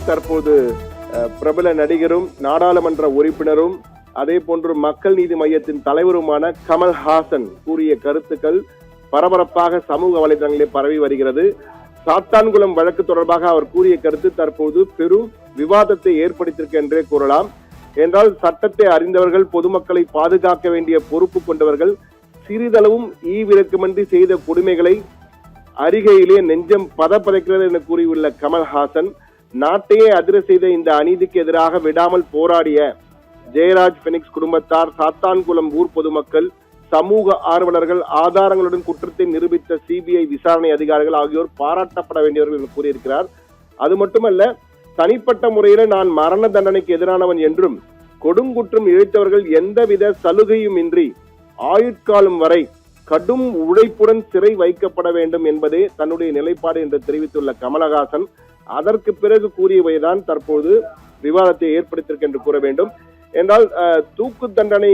தற்போது பிரபல நடிகரும் நாடாளுமன்ற உறுப்பினரும் அதே போன்று மக்கள் நீதி மையத்தின் தலைவருமான கமல்ஹாசன் கூறிய கருத்துக்கள் பரபரப்பாக சமூக வலைதளங்களில் பரவி வருகிறது. சாத்தான்குளம் வழக்கு தொடர்பாக அவர் கூறிய கருத்து தற்போது பெரும் விவாதத்தை ஏற்படுத்தியிருக்கு என்றே கூறலாம். என்றால் சட்டத்தை அறிந்தவர்கள், பொதுமக்களை பாதுகாக்க வேண்டிய பொறுப்பு கொண்டவர்கள் சிறிதளவும் ஈவிரக்கமின்றி செய்த கொடுமைகளை அருகையிலே நெஞ்சம் பதப்பதைக்கிறது என கூறியுள்ள கமல்ஹாசன், நாட்டையே அதிர செய்த இந்த அநீதிக்கு எதிராக விடாமல் போராடிய ஜெயராஜ் பெனிக்ஸ் குடும்பத்தார், சாத்தான்குளம் ஊர் பொதுமக்கள், சமூக ஆர்வலர்கள், ஆதாரங்களுடன் குற்றத்தை நிரூபித்த சிபிஐ விசாரணை அதிகாரிகள் ஆகியோர் பாராட்டப்பட வேண்டியவர்கள் என்று கூறியிருக்கிறார். அது மட்டுமல்ல, தனிப்பட்ட முறையில நான் மரண தண்டனைக்கு எதிரானவன் என்றும் கொடுங்குற்றம் இழைத்தவர்கள் எந்தவித சலுகையும் இன்றி ஆயுட்காலம் வரை கடும் உழைப்புடன் சிறை வைக்கப்பட வேண்டும் என்பதே தன்னுடைய நிலைப்பாடு என்று தெரிவித்துள்ள கமலஹாசன் அதற்கு பிறகு கூறியவைதான் தற்போது விவாதத்தை ஏற்படுத்தியிருக்கு என்று கூற வேண்டும். என்றால் தூக்கு தண்டனை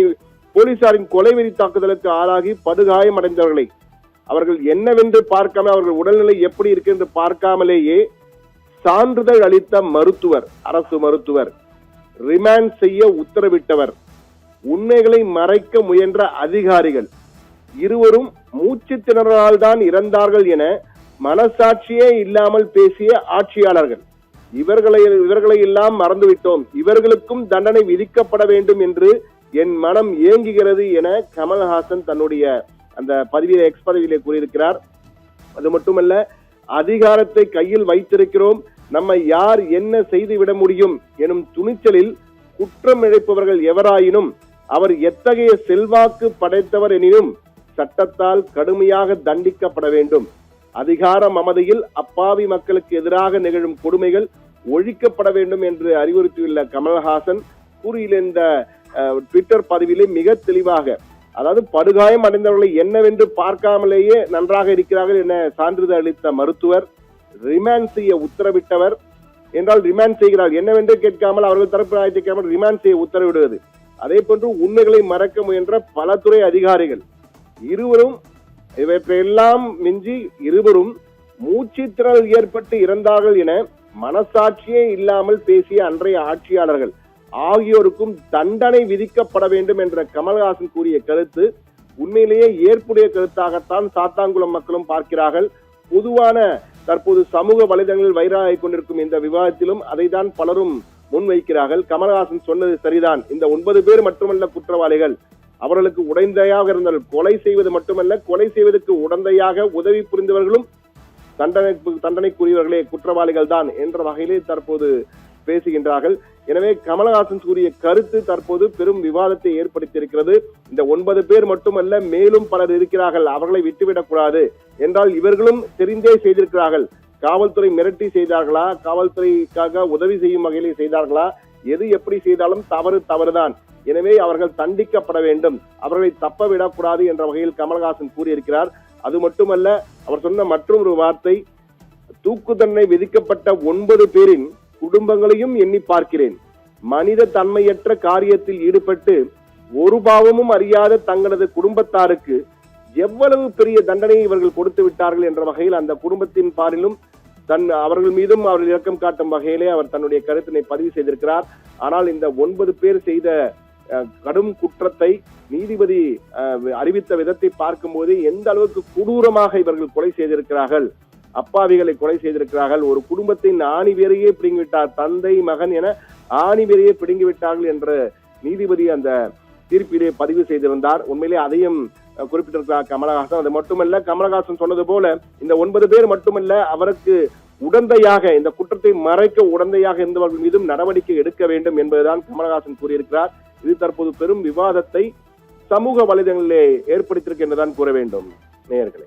போலீசாரின் கொலைவெறி தாக்குதலுக்கு ஆளாகி படுகாயம் அடைந்தவர்களை அவர்கள் என்னவென்று பார்க்காம, அவர்கள் உடல்நிலை எப்படி இருக்கு என்று பார்க்காமலேயே சான்றிதழ் அளித்த மருத்துவர், அரசு மருத்துவர், ரிமாண்ட் செய்ய உத்தரவிட்டவர், உண்மைகளை மறைக்க முயன்ற அதிகாரிகள் இருவரும் மூச்சு திணறலால் தான் இறந்தார்கள் என மனசாட்சியே இல்லாமல் பேசிய ஆட்சியாளர்கள், இவர்களை எல்லாம் மறந்துவிட்டோம், இவர்களுக்கும் தண்டனை விதிக்கப்பட வேண்டும் என்று என் மனம் ஏங்குகிறது என கமல்ஹாசன் தன்னுடைய அந்த பதிவிலே எக்ஸ் பதிவிலே கூறியிருக்கிறார். அது மட்டுமல்ல, அதிகாரத்தை கையில் வைத்திருக்கிறோம், நம்மை யார் என்ன செய்து விட முடியும் எனும் துணிச்சலில் குற்றம் இழைப்பவர்கள் எவராயினும் அவர் எத்தகைய செல்வாக்கு படைத்தவர் எனினும் சட்டத்தால் கடுமையாக தண்டிக்கப்பட வேண்டும். அதிகார மமதையில் அப்பாவி மக்களுக்கு எதிராக நிகழும் கொடுமைகள் ஒழிக்கப்பட வேண்டும் என்று அறிவுறுத்தியுள்ள கமல்ஹாசன் கூறியுள்ள இந்த ட்விட்டர் பதிவிலே மிக தெளிவாக, அதாவது படுகாயம் அடைந்தவர்களை என்னவென்று பார்க்காமலேயே நன்றாக இருக்கிறார்கள் என சான்றிதழ் அளித்த மருத்துவர், ரிமாண்ட் செய்ய உத்தரவிட்டவர் என்றால் ரிமாண்ட் செய்கிறார் என்னவென்று கேட்காமல் அவர்கள் தரப்பு ஆயத்திக்காமல் ரிமாண்ட் செய்ய உத்தரவிடுவது, அதே போன்று உண்மைகளை மறக்க முயன்ற பல துறை அதிகாரிகள் இருவரும், இவற்றையெல்லாம் மிஞ்சி இருவரும் மூச்சுத்திணறல் ஏற்பட்டு இறந்தார்கள் என மனசாட்சியே இல்லாமல் பேசிய அன்றைய ஆட்சியாளர்கள் ஆகியோருக்கும் தண்டனை விதிக்கப்பட வேண்டும் என்ற கமல்ஹாசன் கூறிய கருத்து உண்மையிலேயே ஏற்புடைய கருத்தாகத்தான் சாத்தான்குளம் மக்களும் பார்க்கிறார்கள். பொதுவான தற்போது சமூக வலைதளங்களில் வைரலாகிக் கொண்டிருக்கும் இந்த விவாதத்திலும் அதைதான் பலரும் முன்வைக்கிறார்கள். கமல்ஹாசன் சொன்னது சரிதான், இந்த 9 பேர் மட்டுமல்ல குற்றவாளிகள், அவர்களுக்கு உடந்தையாக இருந்தால் கொலை செய்வது மட்டுமல்ல, கொலை செய்வதற்கு உடந்தையாக உதவி புரிந்தவர்களும் தண்டனைக்குரியவர்களே குற்றவாளிகள் தான் என்ற வகையிலே தற்போது பேசுகின்றார்கள். எனவே கமல்ஹாசன் கூறிய கருத்து தற்போது பெரும் விவாதத்தை ஏற்படுத்தியிருக்கிறது. இந்த 9 பேர் மட்டுமல்ல, மேலும் பலர் இருக்கிறார்கள், அவர்களை விட்டுவிடக் கூடாது என்றால் இவர்களும் தெரிந்தே செய்திருக்கிறார்கள். காவல்துறை மிரட்டி செய்தார்களா, காவல்துறைக்காக உதவி செய்யும் வகையிலே செய்தார்களா, எது எப்படி செய்தாலும் தவறுதான், எனவே அவர்கள் தண்டிக்கப்பட வேண்டும், அவர்களை தப்ப விடக்கூடாது என்ற வகையில் கமல்ஹாசன் கூறியிருக்கிறார். அது மட்டுமல்ல, அவர் சொன்ன மற்றொரு வார்த்தை, தூக்கு தண்டனை விதிக்கப்பட்ட 9 பேரின் குடும்பங்களையும் எண்ணி பார்க்கிறேன். மனித தன்மையற்ற காரியத்தில் ஈடுபட்டு ஒரு பாவமும் அறியாத தங்களது குடும்பத்தாருக்கு எவ்வளவு பெரிய தண்டனையை இவர்கள் கொடுத்து விட்டார்கள் என்ற வகையில் அந்த குடும்பத்தின் பாரிலும் அவர்கள் மீதும் அவர்கள் இரக்கம் காட்டும் வகையிலே அவர் தன்னுடைய கருத்தினை பதிவு செய்திருக்கிறார். ஆனால் இந்த 9 பேர் செய்த கடும் குற்றத்தை நீதிபதி அறிவித்த விதத்தை பார்க்கும்போது எந்த அளவுக்கு கொடூரமாக இவர்கள் கொலை செய்திருக்கிறார்கள், அப்பாவிகளை கொலை செய்திருக்கிறார்கள். ஒரு குடும்பத்தின் ஆணிவேரையே பிடுங்கிவிட்டார், தந்தை மகன் என ஆணிவேரையே பிடுங்கிவிட்டார்கள் என்ற நீதிபதி அந்த தீர்ப்பிலே பதிவு செய்திருந்தார். உண்மையிலே அதையும் குறிப்பிட்டிருக்கிறார் கமல்ஹாசன். அது மட்டுமல்ல, கமல்ஹாசன் சொன்னது போல இந்த 9 பேர் மட்டுமல்ல, அவருக்கு உடந்தையாக, இந்த குற்றத்தை மறைக்க உடந்தையாக இருந்தவர்கள் மீதும் நடவடிக்கை எடுக்க வேண்டும் என்பதுதான் கமல்ஹாசன் கூறியிருக்கிறார். இது தற்போது பெரும் விவாதத்தை சமூக வலைதளங்களிலே ஏற்படுத்தியிருக்கு என்றுதான் கூற வேண்டும் நேயர்களே.